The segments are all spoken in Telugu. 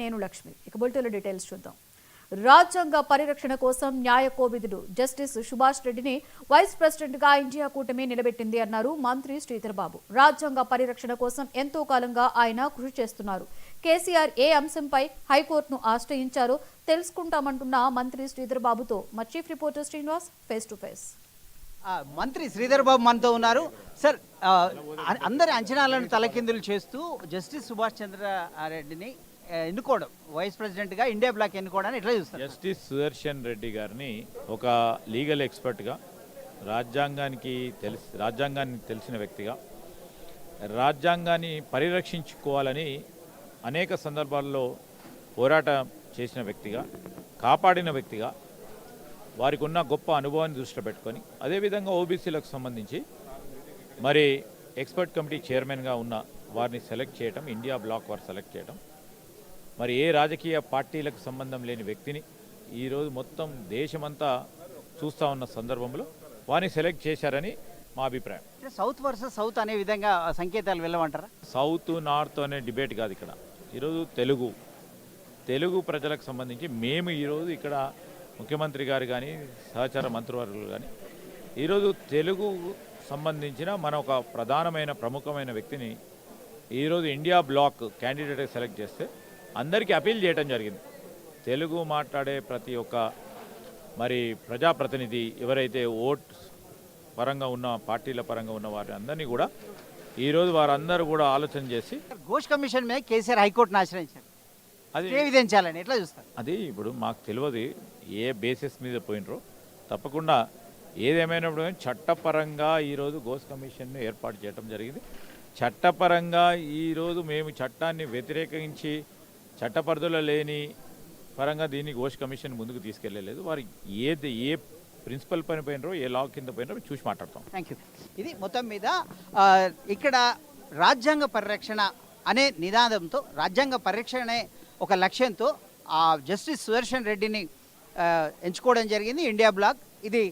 నేను లక్ష్మి. ఇక బులెటిన్లో డీటెయిల్స్ చూద్దాం. రాజ్యాంగ పరిరక్షణ కోసం న్యాయ కోవిదుడు జస్టిస్ సుభాష్ రెడ్డిని వైస్ ప్రెసిడెంట్ గా ఇండియా కూటమి నిలబెట్టింది అన్నారు మంత్రి శ్రీధర్ బాబు. రాజ్యాంగ పరిరక్షణ కోసం ఎంతో కాలంగా ఆయన కృషి చేస్తున్నారు. కేసీఆర్ ఏ అంశంపై హైకోర్టును ఆశ్రయించారో తెలుసుకుంటామంటున్న మంత్రి శ్రీధర్ బాబుతో మా chief reporter Srinivas face to face. మంత్రి శ్రీధర్ బాబు మనతో ఉన్నారు. సార్, అందరి అంచనాలను తలకిందులు చేస్తూ జస్టిస్ సుభాష్ చంద్ర రెడ్డిని ఎన్నుకోవడం, వైస్ ప్రెసిడెంట్గా ఇండియా బ్లాక్ ఎన్నుకోవడానికి ఎట్లా చూస్తారు? జస్టిస్ సుదర్శన్ రెడ్డి గారిని ఒక లీగల్ ఎక్స్పర్ట్గా, రాజ్యాంగాన్ని తెలిసిన వ్యక్తిగా, రాజ్యాంగాన్ని పరిరక్షించుకోవాలని అనేక సందర్భాల్లో పోరాటం చేసిన వ్యక్తిగా, కాపాడిన వ్యక్తిగా, వారికి ఉన్న గొప్ప అనుభవాన్ని దృష్టిలో పెట్టుకొని, అదేవిధంగా ఓబీసీలకు సంబంధించి మరి ఎక్స్పర్ట్ కమిటీ చైర్మన్గా ఉన్న వారిని సెలెక్ట్ చేయడం, ఇండియా బ్లాక్ వారు సెలెక్ట్ చేయడం, మరి ఏ రాజకీయ పార్టీలకు సంబంధం లేని వ్యక్తిని ఈరోజు మొత్తం దేశమంతా చూస్తూ ఉన్న సందర్భంలో వారిని సెలెక్ట్ చేశారని మా అభిప్రాయం. సౌత్ వర్సెస్ సౌత్ అనే విధంగా సంకేతాలు వెళ్ళమంటారా? సౌత్ నార్త్ అనే డిబేట్ కాదు ఇక్కడ. ఈరోజు తెలుగు ప్రజలకు సంబంధించి మేము ఈరోజు ఇక్కడ ముఖ్యమంత్రి గారు కానీ, సహచార మంత్రివర్గులు కానీ ఈరోజు తెలుగు సంబంధించిన మన ఒక ప్రముఖమైన వ్యక్తిని ఈరోజు ఇండియా బ్లాక్ క్యాండిడేట్గా సెలెక్ట్ చేస్తే అందరికీ అపీల్ చేయడం జరిగింది. తెలుగు మాట్లాడే ప్రతి ఒక్క మరి ప్రజాప్రతినిధి ఎవరైతే ఓట్ పరంగా ఉన్న, పార్టీల పరంగా ఉన్న వారి అందరినీ కూడా ఈరోజు వారందరూ కూడా ఆలోచన చేసి ఘోష్ కమిషన్ మీద కేసీఆర్ హైకోర్టును ఆశ్రయించారు. అది ఏ విధించాలని ఎట్లా చూస్తారు? అది ఇప్పుడు మాకు తెలియదు ఏ బేసిస్ మీద పోయినరో. తప్పకుండా ఏదేమైనప్పుడు చట్టపరంగా ఈరోజు ఘోష్ కమిషన్ను ఏర్పాటు చేయడం జరిగింది. చట్టపరంగా ఈరోజు మేము చట్టాన్ని వ్యతిరేకించి చట్టపరిధిలో లేని పరంగా దీన్ని ఘోష్ కమిషన్ ముందుకు తీసుకెళ్లలేదు. వారు ఏ ప్రిన్సిపల్ పని పోయినరో, ఏ లా కింద పోయినరో చూసి మాట్లాడతాం. Thank you. ఇది మొత్తం మీద ఇక్కడ రాజ్యాంగ పరిరక్షణ అనే నినాదంతో, రాజ్యాంగ పరిరక్షణే ఒక లక్ష్యంతో జస్టిస్ సుదర్శన్ రెడ్డిని ఎంచుకోవడం జరిగింది ఇండియా బ్లాక్. ఇది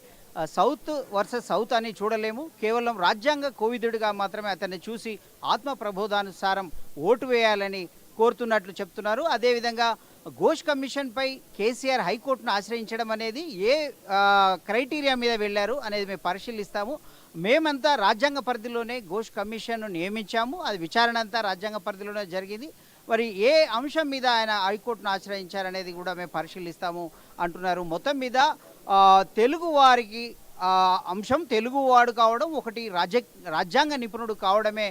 సౌత్ వర్సెస్ సౌత్ అని చూడలేము. కేవలం రాజ్యాంగ కోవిదుడిగా మాత్రమే అతన్ని చూసి ఆత్మ ప్రబోధానుసారం ఓటు వేయాలని కోరుతున్నట్లు చెప్తున్నారు. అదేవిధంగా ఘోష్ కమిషన్పై కేసీఆర్ హైకోర్టును ఆశ్రయించడం అనేది ఏ క్రైటీరియా మీద వెళ్ళారు అనేది మేము పరిశీలిస్తాము. మేమంతా రాజ్యాంగ పరిధిలోనే ఘోష్ కమిషన్ను నియమించాము. అది విచారణ అంతా రాజ్యాంగ పరిధిలోనే జరిగింది. మరి ఏ అంశం మీద ఆయన హైకోర్టును ఆశ్రయించారనేది కూడా మేము పరిశీలిస్తాము అంటున్నారు. మొత్తం మీద తెలుగు వారికి అంశం, తెలుగువాడు కావడం ఒకటి, రాజ్యాంగ నిపుణుడు కావడమే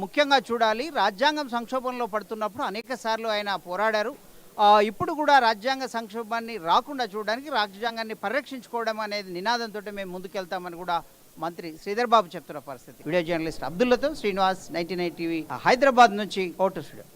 ముఖ్యంగా చూడాలి. రాజ్యాంగం సంక్షోభంలో పడుతున్నప్పుడు అనేక సార్లు ఆయన పోరాడారు. ఇప్పుడు కూడా రాజ్యాంగ సంక్షోభాన్ని రాకుండా చూడడానికి, రాజ్యాంగాన్ని పరిరక్షించుకోవడం అనేది నినాదంతో మేము ముందుకెళ్తామని కూడా మంత్రి శ్రీధర్ బాబు చెప్తున్న పరిస్థితి. వీడియో జర్నలిస్ట్ అబ్దుల్లతో శ్రీనివాస్, 99 టీవీ, హైదరాబాద్ నుంచి కోర్టు స్టూడియో.